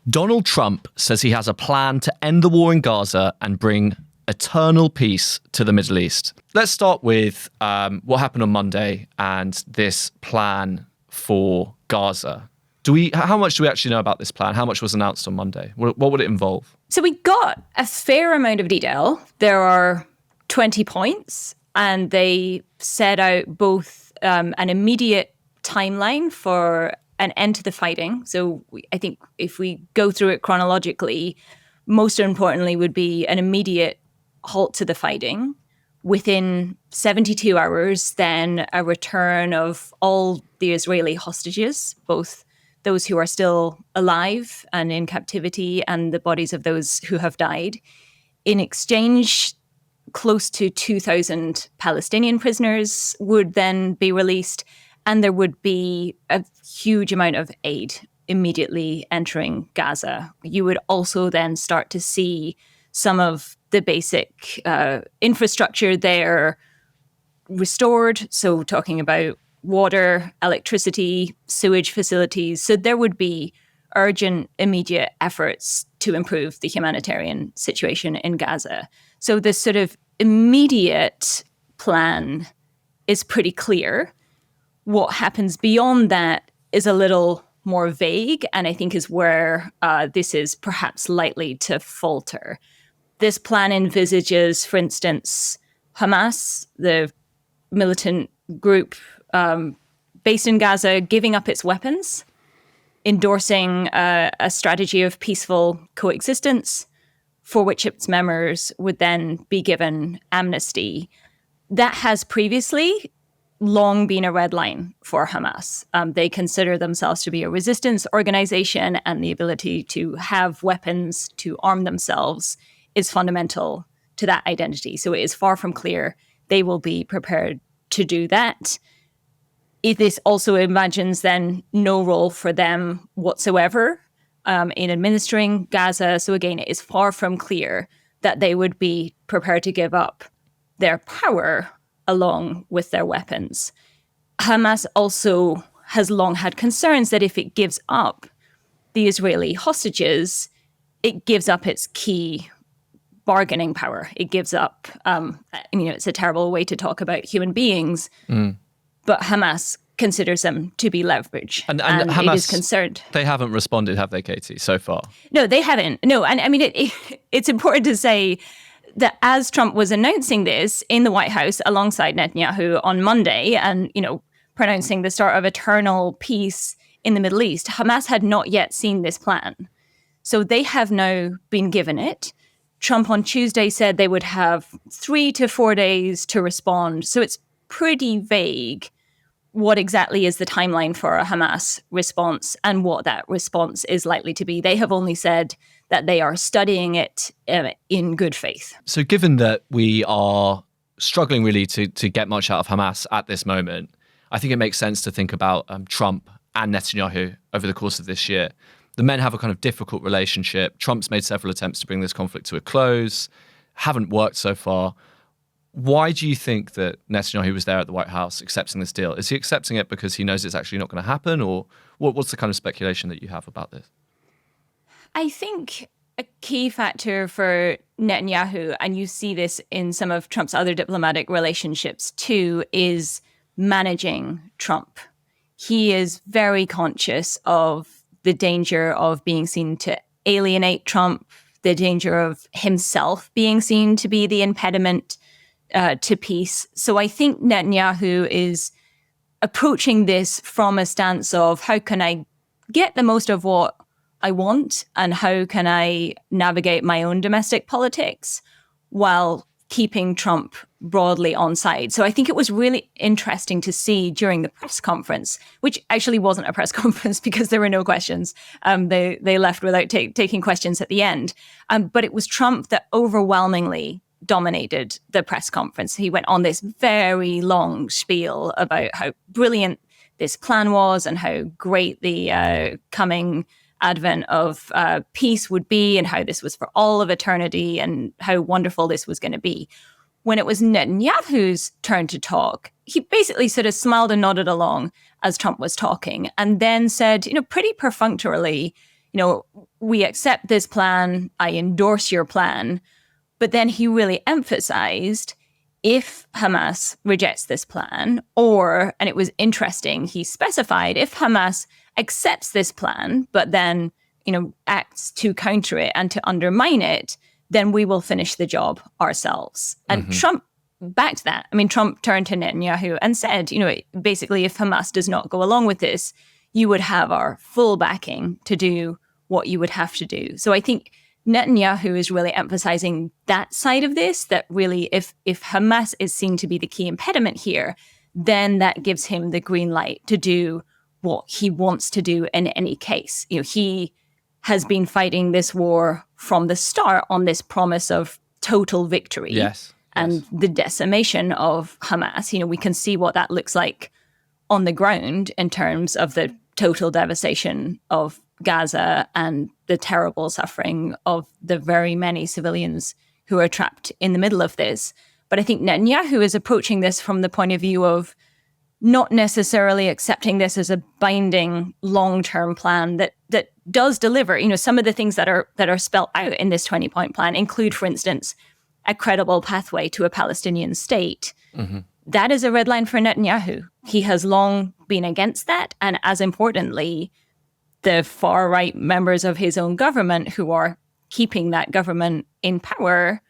Donald Trump says he has a plan to end the war in Gaza and bring eternal peace to the Middle East. Let's start with what happened on Monday and this plan for Gaza. How much do we actually know about this plan? How much was announced on Monday? What would it involve? So we got a fair amount of detail. There are 20 points, and they set out both an immediate timeline for an end to the fighting. So I think if we go through it chronologically, most importantly would be an immediate halt to the fighting. Within 72 hours, then a return of all the Israeli hostages, both those who are still alive and in captivity and the bodies of those who have died. In exchange, close to 2,000 Palestinian prisoners would then be released, and there would be a huge amount of aid immediately entering Gaza. You would also then start to see some of the basic infrastructure there restored. So talking about water, electricity, sewage facilities. So there would be urgent, immediate efforts to improve the humanitarian situation in Gaza. So this sort of immediate plan is pretty clear. What happens beyond that is a little more vague, and I think is where this is perhaps likely to falter. This plan envisages, for instance, Hamas, the militant group based in Gaza, giving up its weapons, endorsing a strategy of peaceful coexistence, for which its members would then be given amnesty. That has previously long been a red line for Hamas. They consider themselves to be a resistance organization, and the ability to have weapons to arm themselves is fundamental to that identity. So it is far from clear they will be prepared to do that. This also imagines then no role for them whatsoever in administering Gaza. So again, it is far from clear that they would be prepared to give up their power along with their weapons. Hamas also has long had concerns that if it gives up the Israeli hostages, it gives up its key bargaining power. It gives up, it's a terrible way to talk about human beings, but Hamas considers them to be leverage. And Hamas, it is concerned. They haven't responded, have they, Katie, so far? No, they haven't. No, and I mean, it's important to say that as Trump was announcing this in the White House alongside Netanyahu on Monday and, pronouncing the start of eternal peace in the Middle East, Hamas had not yet seen this plan. So they have now been given it. Trump on Tuesday said they would have 3 to 4 days to respond. So it's pretty vague what exactly is the timeline for a Hamas response and what that response is likely to be. They have only said that they are studying it in good faith. So given that we are struggling really to get much out of Hamas at this moment, I think it makes sense to think about Trump and Netanyahu over the course of this year. The men have a kind of difficult relationship. Trump's made several attempts to bring this conflict to a close, haven't worked so far. Why do you think that Netanyahu was there at the White House accepting this deal? Is he accepting it because he knows it's actually not going to happen? Or what's the kind of speculation that you have about this? I think a key factor for Netanyahu, and you see this in some of Trump's other diplomatic relationships too, is managing Trump. He is very conscious of the danger of being seen to alienate Trump, the danger of himself being seen to be the impediment to peace. So I think Netanyahu is approaching this from a stance of how can I get the most of what I want and how can I navigate my own domestic politics while keeping Trump broadly on side. So I think it was really interesting to see during the press conference, which actually wasn't a press conference because there were no questions. They left without taking questions at the end. But it was Trump that overwhelmingly dominated the press conference. He went on this very long spiel about how brilliant this plan was and how great the coming advent of peace would be and how this was for all of eternity and how wonderful this was going to be. When it was Netanyahu's turn to talk, he basically sort of smiled and nodded along as Trump was talking and then said, pretty perfunctorily, we accept this plan, I endorse your plan. But then he really emphasized, if Hamas rejects this plan, and it was interesting, he specified, if Hamas accepts this plan, but then, acts to counter it and to undermine it, then we will finish the job ourselves. And Trump backed that. I mean, Trump turned to Netanyahu and said, basically, if Hamas does not go along with this, you would have our full backing to do what you would have to do. So I think Netanyahu is really emphasizing that side of this, that really if Hamas is seen to be the key impediment here, then that gives him the green light to do what he wants to do in any case. He has been fighting this war from the start on this promise of total victory. Yes. And the decimation of Hamas. We can see what that looks like on the ground in terms of the total devastation of Gaza and the terrible suffering of the very many civilians who are trapped in the middle of this. But I think Netanyahu is approaching this from the point of view of not necessarily accepting this as a binding long-term plan that does deliver. Some of the things that are spelled out in this 20-point plan include, for instance, a credible pathway to a Palestinian state. Mm-hmm. That is a red line for Netanyahu. He has long been against that. And as importantly, the far-right members of his own government who are keeping that government in power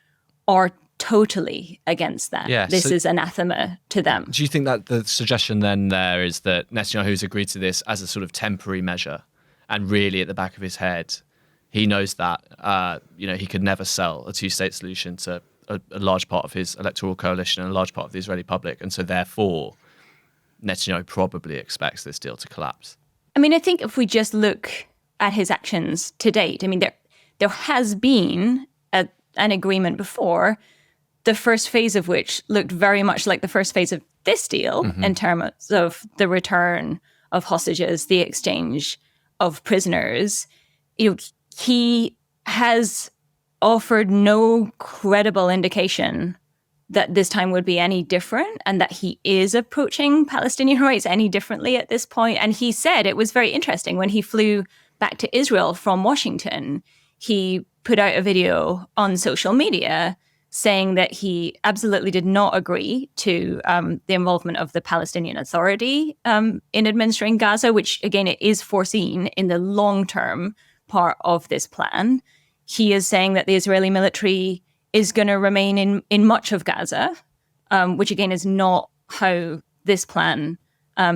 are totally against that. Yeah, this is anathema to them. Do you think that the suggestion then there is that Netanyahu's agreed to this as a sort of temporary measure, and really at the back of his head, he knows that he could never sell a two-state solution to a large part of his electoral coalition and a large part of the Israeli public, and so therefore Netanyahu probably expects this deal to collapse? I mean, I think if we just look at his actions to date, I mean, there has been an agreement before, the first phase of which looked very much like the first phase of this deal in terms of the return of hostages, the exchange of prisoners. He has offered no credible indication that this time would be any different and that he is approaching Palestinian rights any differently at this point. And he said, it was very interesting, when he flew back to Israel from Washington, he put out a video on social media saying that he absolutely did not agree to the involvement of the Palestinian Authority in administering Gaza, which, again, it is foreseen in the long-term part of this plan. He is saying that the Israeli military is going to remain in much of Gaza, which, again, is not how this plan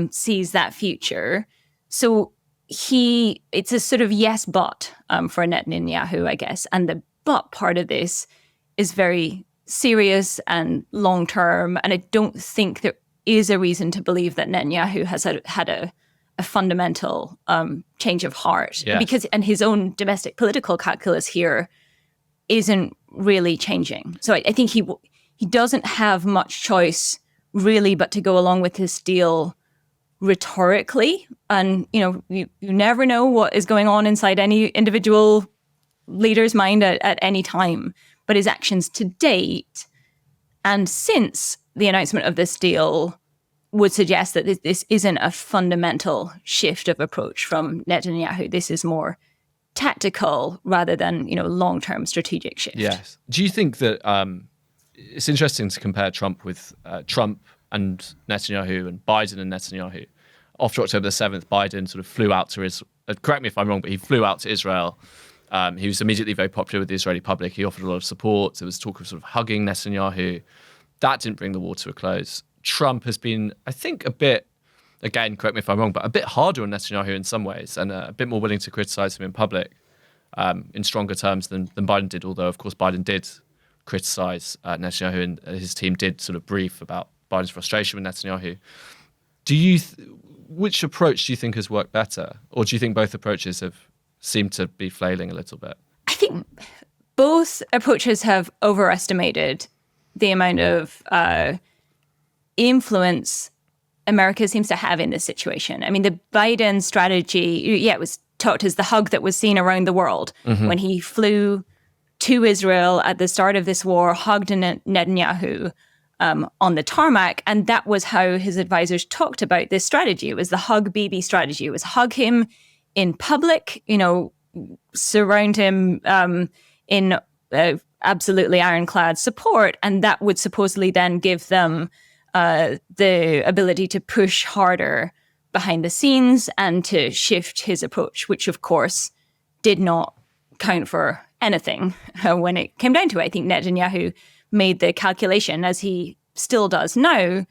sees that future. So it's a sort of yes, but for Netanyahu, I guess. And the but part of this is very serious and long-term. And I don't think there is a reason to believe that Netanyahu has had a fundamental change of heart. Yes. And his own domestic political calculus here isn't really changing. So I think he doesn't have much choice really but to go along with this deal rhetorically. And, you never know what is going on inside any individual leader's mind at any time. But his actions to date and since the announcement of this deal would suggest that this isn't a fundamental shift of approach from Netanyahu. This is more tactical rather than, long-term strategic shift. Yes. Do you think that it's interesting to compare Trump with Trump and Netanyahu and Biden and Netanyahu? After October the 7th, Biden sort of flew out to Israel. Correct me if I'm wrong, but he flew out to Israel. He was immediately very popular with the Israeli public. He offered a lot of support. There was talk of sort of hugging Netanyahu. That didn't bring the war to a close. Trump has been, I think, a bit, again, correct me if I'm wrong, but a bit harder on Netanyahu in some ways and a bit more willing to criticize him in public in stronger terms than Biden did, although, of course, Biden did criticize Netanyahu and his team did sort of brief about Biden's frustration with Netanyahu. Which approach do you think has worked better? Or do you think both approaches have seemed to be flailing a little bit? I think both approaches have overestimated the amount of influence America seems to have in this situation. I mean, the Biden strategy, it was talked as the hug that was seen around the world when he flew to Israel at the start of this war, hugged Netanyahu on the tarmac. And that was how his advisors talked about this strategy. It was the hug Bibi strategy. It was hug him in public, surround him in absolutely ironclad support, and that would supposedly then give them the ability to push harder behind the scenes and to shift his approach, which of course did not count for anything when it came down to it. I think Netanyahu made the calculation, as he still does now,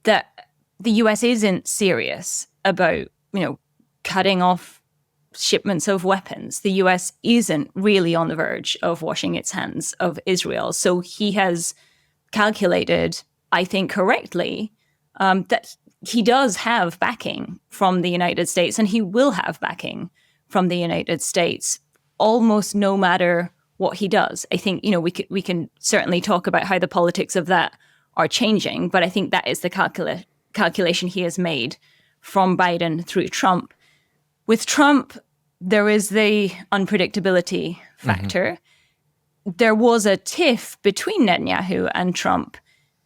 that the US isn't serious about, cutting off shipments of weapons. The US isn't really on the verge of washing its hands of Israel. So he has calculated, I think correctly, that he does have backing from the United States, and he will have backing from the United States almost no matter what he does. I think, we can certainly talk about how the politics of that are changing, but I think that is the calculation he has made from Biden through Trump. With Trump, there is the unpredictability factor. There was a tiff between Netanyahu and Trump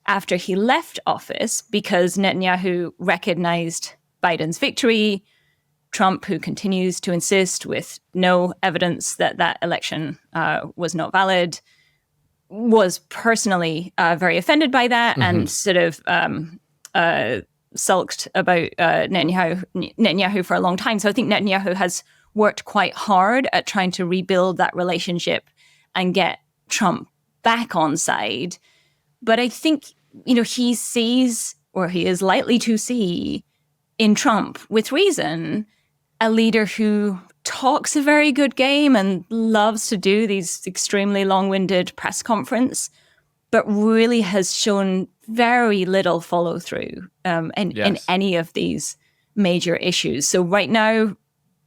after he left office because Netanyahu recognized Biden's victory. Trump, who continues to insist with no evidence that that election was not valid, was personally very offended by that and sort of sulked about Netanyahu for a long time. So I think Netanyahu has worked quite hard at trying to rebuild that relationship and get Trump back on side. But I think, he sees, or he is likely to see in Trump, with reason, a leader who talks a very good game and loves to do these extremely long-winded press conference, but really has shown very little follow-through in any of these major issues. So right now,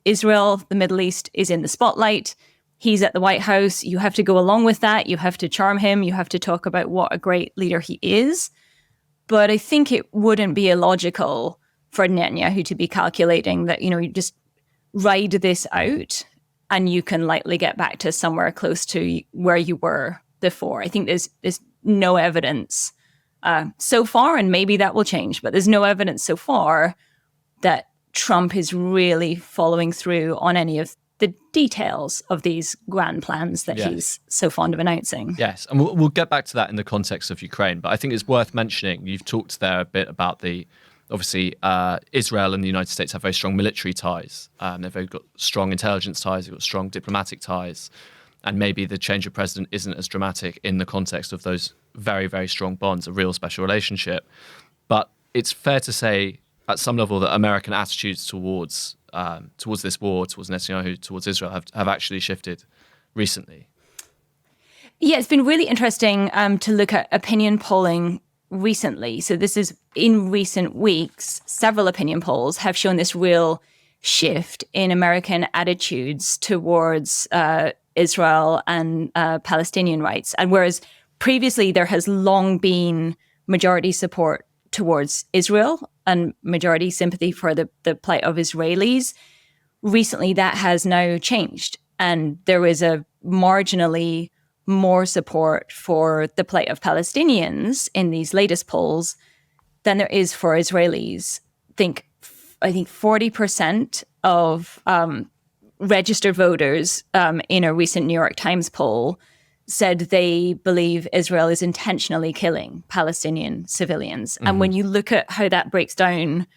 Israel, the Middle East, is in the spotlight. He's at the White House. You have to go along with that. You have to charm him. You have to talk about what a great leader he is. But I think it wouldn't be illogical for Netanyahu to be calculating that, you just ride this out and you can likely get back to somewhere close to where you were before. I think there's no evidence so far, and maybe that will change, but there's no evidence so far that Trump is really following through on any of the details of these grand plans that he's so fond of announcing. Yes, and we'll get back to that in the context of Ukraine, but I think it's worth mentioning, you've talked there a bit about obviously, Israel and the United States have very strong military ties. They've got strong intelligence ties, they've got strong diplomatic ties, and maybe the change of president isn't as dramatic in the context of those very, very strong bonds, a real special relationship. But it's fair to say, at some level, that American attitudes towards this war, towards Netanyahu, towards Israel, have actually shifted recently. Yeah, it's been really interesting to look at opinion polling recently. So this is in recent weeks, several opinion polls have shown this real shift in American attitudes towards Israel and Palestinian rights. And whereas previously there has long been majority support towards Israel and majority sympathy for the plight of Israelis, recently that has now changed. And there is a marginally more support for the plight of Palestinians in these latest polls than there is for Israelis. I think 40% of registered voters in a recent New York Times poll said they believe Israel is intentionally killing Palestinian civilians. And when you look at how that breaks down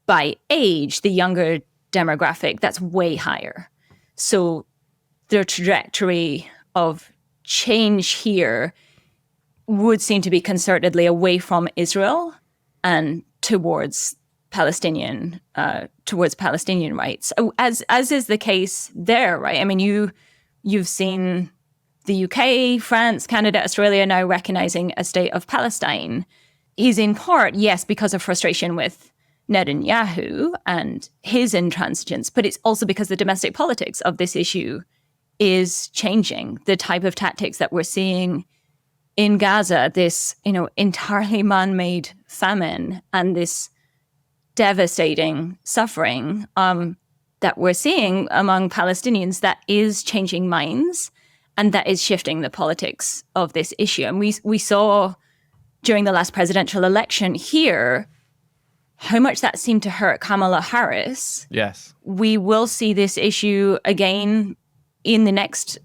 by age, the younger demographic, that's way higher. So the trajectory of change here would seem to be concertedly away from Israel and towards Palestinian rights, as is the case there, right? I mean, you've seen the UK, France, Canada, Australia now recognizing a state of Palestine is in part, yes, because of frustration with Netanyahu and his intransigence, but it's also because the domestic politics of this issue is changing. The type of tactics that we're seeing in Gaza, this, entirely man-made famine and this devastating suffering that we're seeing among Palestinians, that is changing minds and that is shifting the politics of this issue. And we saw during the last presidential election here how much that seemed to hurt Kamala Harris, Yes. we will see this issue again in the next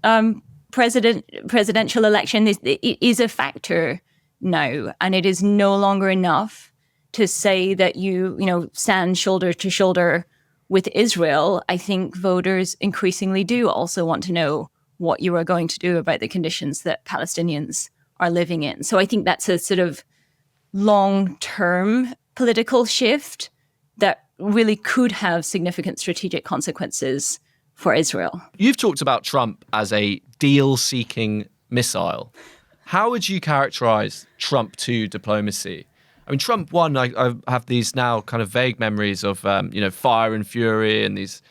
presidential election. It is a factor now, and it is no longer enough to say that you stand shoulder to shoulder with Israel. I think voters increasingly do also want to know what you are going to do about the conditions that Palestinians are living in. So I think that's a sort of long-term political shift that really could have significant strategic consequences for Israel. You've talked about Trump as a deal-seeking missile. How would you characterize Trump 2 diplomacy? I mean, Trump 1, I have these now kind of vague memories of, fire and fury and these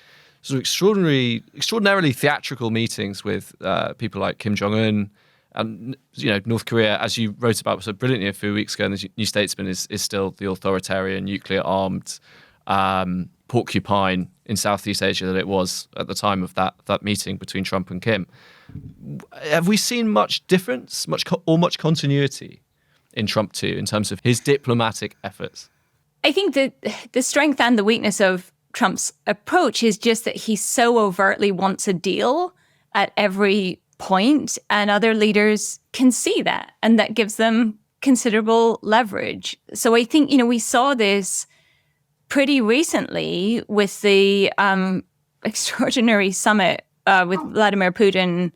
sort of extraordinarily theatrical meetings with people like Kim Jong-un. And, North Korea, as you wrote about so brilliantly a few weeks ago in the New Statesman, is still the authoritarian, nuclear-armed porcupine in Southeast Asia that it was at the time of that meeting between Trump and Kim. Have we seen much difference, much continuity in Trump 2 in terms of his diplomatic efforts? I think that the strength and the weakness of Trump's approach is just that he so overtly wants a deal at every point, and other leaders can see that, and that gives them considerable leverage. So I think, we saw this pretty recently with the extraordinary summit with Vladimir Putin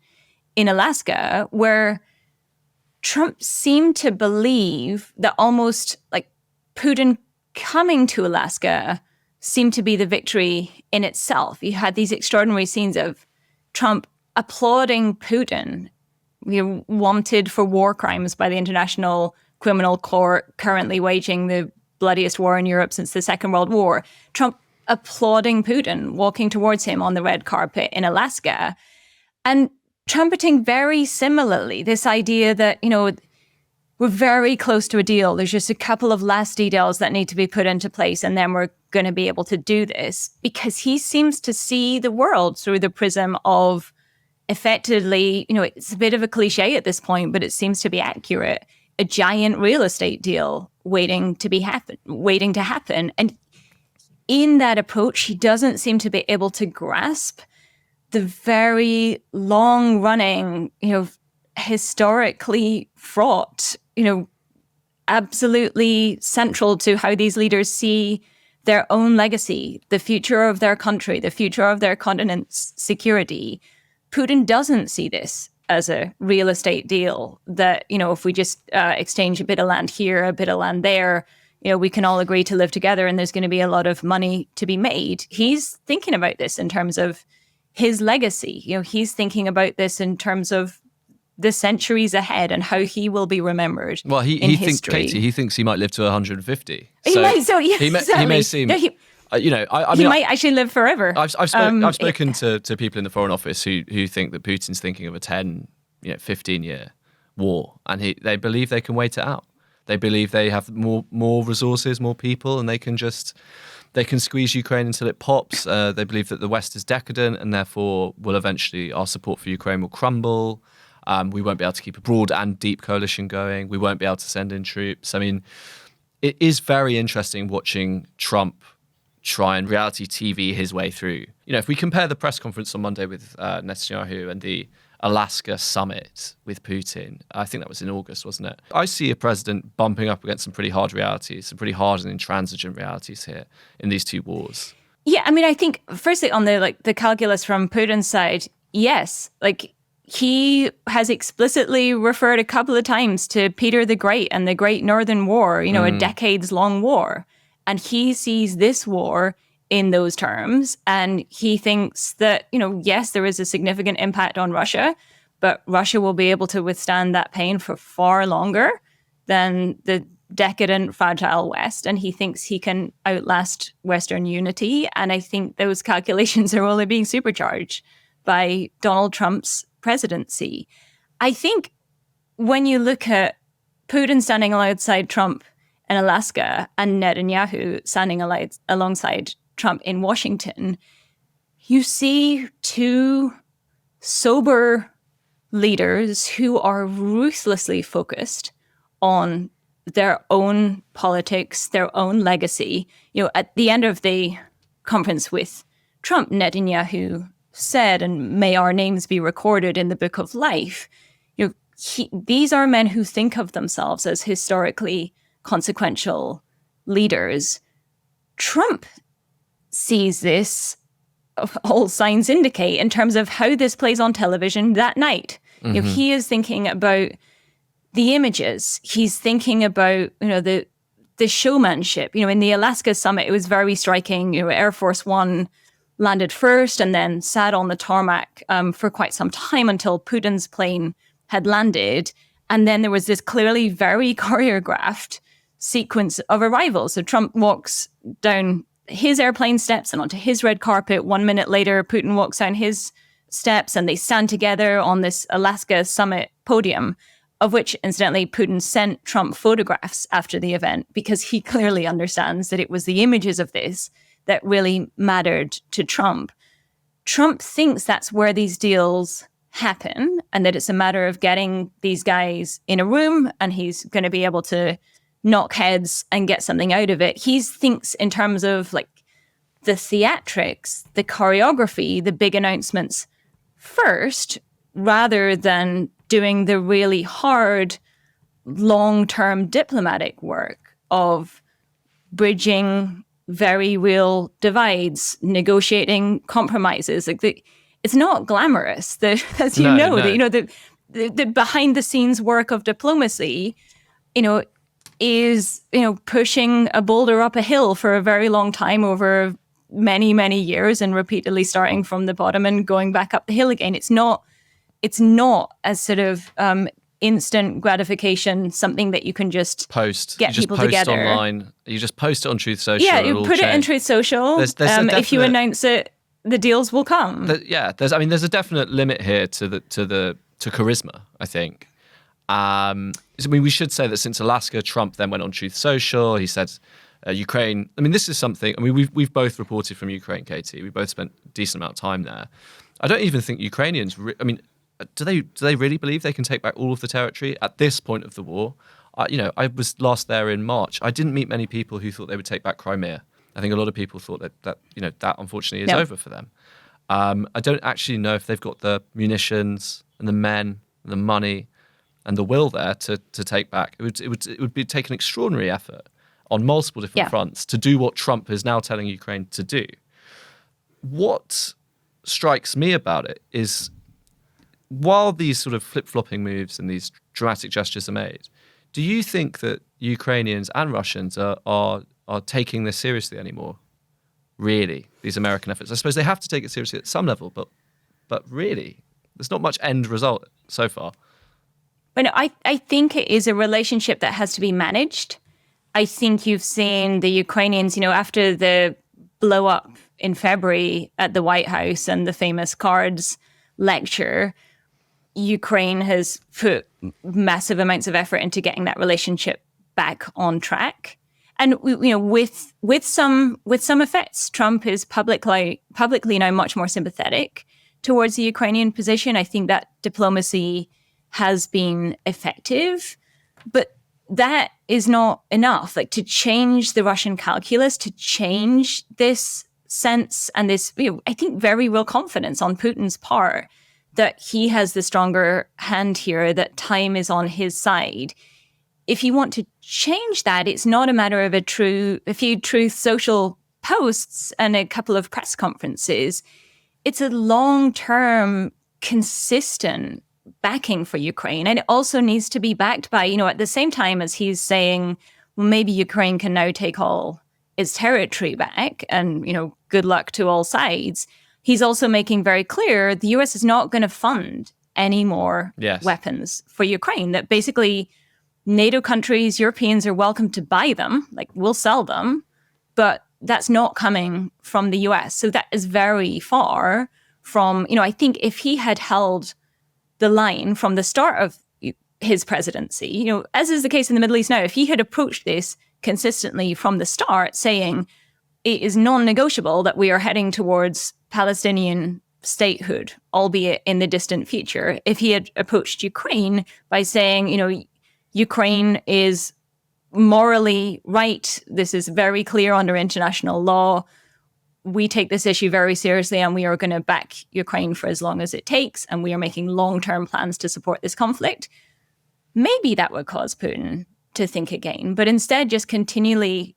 in Alaska, where Trump seemed to believe that almost like Putin coming to Alaska seemed to be the victory in itself. You had these extraordinary scenes of Trump applauding Putin, wanted for war crimes by the International Criminal Court, currently waging the bloodiest war in Europe since the Second World War. Trump applauding Putin, walking towards him on the red carpet in Alaska, and trumpeting very similarly this idea that, we're very close to a deal. There's just a couple of last details that need to be put into place, and then we're going to be able to do this, because he seems to see the world through the prism of effectively, it's a bit of a cliche at this point, but it seems to be accurate, a giant real estate deal waiting to happen. And in that approach, he doesn't seem to be able to grasp the very long-running, historically fraught, absolutely central to how these leaders see their own legacy, the future of their country, the future of their continent's security. Putin doesn't see this as a real estate deal that, if we just exchange a bit of land here, a bit of land there, we can all agree to live together and there's going to be a lot of money to be made. He's thinking about this in terms of his legacy. He's thinking about this in terms of the centuries ahead and how he will be remembered. Well, he thinks, Katie, he thinks he might live to 150. He may seem... he might actually live forever. I've spoken to people in the Foreign Office who think that Putin's thinking of a 10, 15-year war, and they believe they can wait it out. They believe they have more resources, more people, and they can squeeze Ukraine until it pops. They believe that the West is decadent, and therefore our support for Ukraine will crumble. We won't be able to keep a broad and deep coalition going. We won't be able to send in troops. I mean, it is very interesting watching Trump try and reality TV his way through. If we compare the press conference on Monday with Netanyahu and the Alaska summit with Putin, I think that was in August, wasn't it? I see a president bumping up against some pretty hard realities, some pretty hard and intransigent realities here in these two wars. Yeah, I mean, I think firstly on the calculus from Putin's side, yes, he has explicitly referred a couple of times to Peter the Great and the Great Northern War, a decades-long war. And he sees this war in those terms. And he thinks that, yes, there is a significant impact on Russia, but Russia will be able to withstand that pain for far longer than the decadent, fragile West. And he thinks he can outlast Western unity. And I think those calculations are only being supercharged by Donald Trump's presidency. I think when you look at Putin standing alongside Trump in Alaska and Netanyahu standing alongside Trump in Washington, you see two sober leaders who are ruthlessly focused on their own politics, their own legacy. At the end of the conference with Trump, Netanyahu said, and may our names be recorded in the book of life. These are men who think of themselves as historically consequential leaders. Trump sees this, all signs indicate, in terms of how this plays on television that night. He is thinking about the images. He's thinking about, the showmanship. In the Alaska summit, it was very striking. Air Force One landed first and then sat on the tarmac for quite some time until Putin's plane had landed. And then there was this clearly very choreographed sequence of arrivals. So Trump walks down his airplane steps and onto his red carpet. 1 minute later, Putin walks down his steps and they stand together on this Alaska summit podium, of which, incidentally, Putin sent Trump photographs after the event because he clearly understands that it was the images of this that really mattered to Trump. Trump thinks that's where these deals happen and that it's a matter of getting these guys in a room and he's going to be able to knock heads and get something out of it. He thinks in terms of like the theatrics, the choreography, the big announcements first, rather than doing the really hard, long-term diplomatic work of bridging very real divides, negotiating compromises. It's not glamorous. As you know, the behind-the-scenes work of diplomacy, is pushing a boulder up a hill for a very long time over many, many years and repeatedly starting from the bottom and going back up the hill again. It's not as sort of instant gratification, something that you can just get people together. Online. You just post it on Truth Social. Yeah, you put it in Truth Social. If you announce it, the deals will come. There's a definite limit here to charisma, I think. We should say that since Alaska, Trump then went on Truth Social. He said Ukraine. This is something. We've both reported from Ukraine, Katie. We both spent a decent amount of time there. I don't even think Ukrainians. Do they really believe they can take back all of the territory at this point of the war? I was last there in March. I didn't meet many people who thought they would take back Crimea. I think a lot of people thought that unfortunately is over for them. I don't actually know if they've got the munitions and the men and the money and the will there to take back. It would take an extraordinary effort on multiple different fronts to do what Trump is now telling Ukraine to do. What strikes me about it is, while these sort of flip-flopping moves and these dramatic gestures are made, do you think that Ukrainians and Russians are taking this seriously anymore? Really, these American efforts? I suppose they have to take it seriously at some level, but really, there's not much end result so far. But I think it is a relationship that has to be managed. I think you've seen the Ukrainians, after the blow up in February at the White House and the famous cards lecture, Ukraine has put massive amounts of effort into getting that relationship back on track. And with some effects, Trump is publicly now much more sympathetic towards the Ukrainian position. I think that diplomacy has been effective, but that is not enough. To change the Russian calculus, to change this sense and this, I think, very real confidence on Putin's part that he has the stronger hand here, that time is on his side. If you want to change that, it's not a matter of a few Truth Social posts and a couple of press conferences. It's a long-term, consistent backing for Ukraine. And it also needs to be backed by, at the same time as he's saying, well, maybe Ukraine can now take all its territory back and, good luck to all sides. He's also making very clear the US is not going to fund any more weapons for Ukraine, that basically NATO countries, Europeans are welcome to buy them, we'll sell them, but that's not coming from the US. So that is very far from, I think if he had held the line from the start of his presidency, as is the case in the Middle East now, if he had approached this consistently from the start, saying it is non-negotiable that we are heading towards Palestinian statehood, albeit in the distant future, if he had approached Ukraine by saying, Ukraine is morally right. This is very clear under international law. We take this issue very seriously, and we are going to back Ukraine for as long as it takes, and we are making long-term plans to support this conflict. Maybe that would cause Putin to think again, but instead just continually,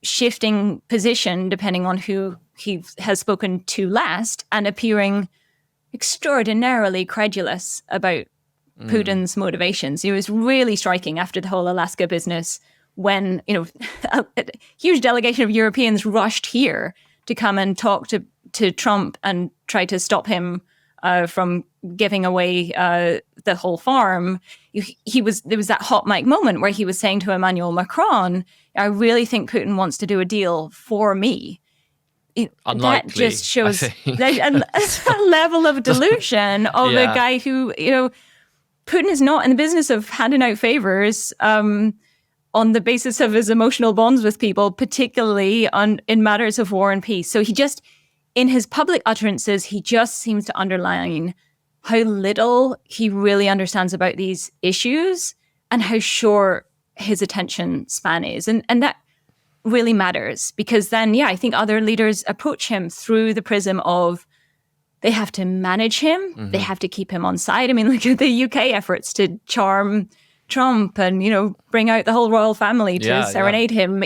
shifting position depending on who he has spoken to last, and appearing extraordinarily credulous about Putin's motivations. It was really striking after the whole Alaska business when, a huge delegation of Europeans rushed here to come and talk to Trump and try to stop him from giving away the whole farm. There was that hot mic moment where he was saying to Emmanuel Macron, I really think Putin wants to do a deal for me. Unlikely, that just shows a level of delusion of a guy who, Putin is not in the business of handing out favors on the basis of his emotional bonds with people, particularly in matters of war and peace. So he just, in his public utterances, he just seems to underline how little he really understands about these issues and how short his attention span is. And that really matters, because then, I think other leaders approach him through the prism of they have to manage him, they have to keep him on side. I mean, look at the UK efforts to charm Trump and, bring out the whole royal family to serenade him.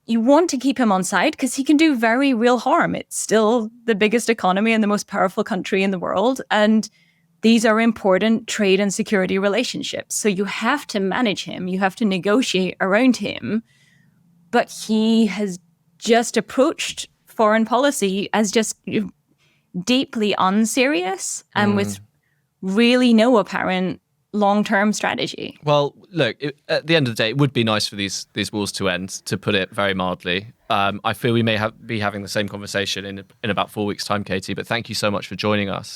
You want to keep him on side because he can do very real harm. It's still the biggest economy and the most powerful country in the world. And these are important trade and security relationships. So you have to manage him. You have to negotiate around him. But he has just approached foreign policy as just deeply unserious and with really no apparent long-term strategy. Well, look, at the end of the day, it would be nice for these wars to end, to put it very mildly. I feel we may be having the same conversation in about 4 weeks' time, Katie, but thank you so much for joining us.